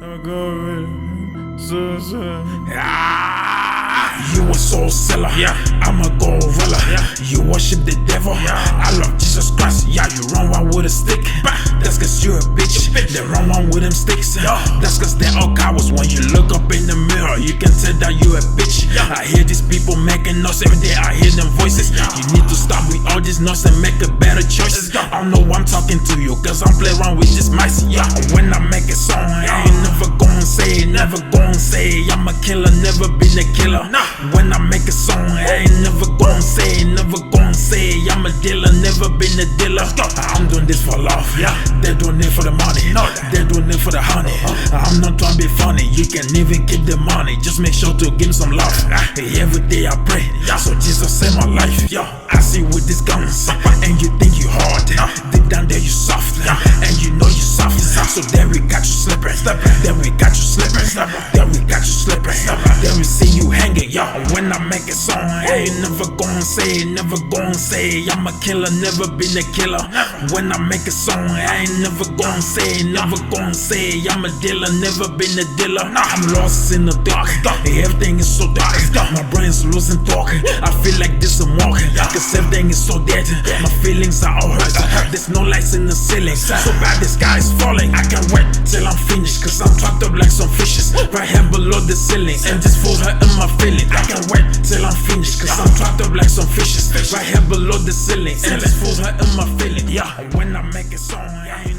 I'ma go with it. You a soul seller, I'm a gorilla. You worship the devil, I love Jesus Christ. Yeah, you run one with a stick, that's cause you're a bitch. They run one with them sticks, that's cause they're all cowards. When you look up in the mirror, you can tell that you a bitch. I hear these people making noise every day, I hear them voices. You need to stop with all this noise and make a better choices. I know I'm talking to you, cause I'm playing around with this mic. When I make a song, I ain't never gonna say, never gonna say I'm a killer, never been a killer. When I make a song, I ain't never gonna say, never gonna say I'm a dealer, never been a dealer. I'm doing this for love, they're doing it for the money, they're doing it for the honey. I'm not trying to be funny, you can even keep the money, just make sure to give me some love. Every day I pray, so Jesus save my life. I see with these guns, and you think you hard, deep down there you soft, and you know you soft. So then we got you slipping, then we got you slipping, then we got you slipping, then we see you hanging. When I make a song, I ain't never gonna say, never gonna say I'm a killer, never been a killer. When I make a song, I ain't never gonna say, never gonna say I'm a dealer, never been a dealer. I'm lost in the dark, everything is so dark. My brain's losing talk, I feel like this I'm walking, cause everything is so dead. My feelings are all hurt, there's no lights in the ceiling, so bad the sky is falling. I can't wait till I'm finished, cause I'm trapped up like some fishes right here below the ceiling, and this fool hurting my feelings. I can't wait till I'm finished, cause I'm trapped up like some fishes right here below the ceiling, and this fool hurting my feelings. When I make a song, I ain't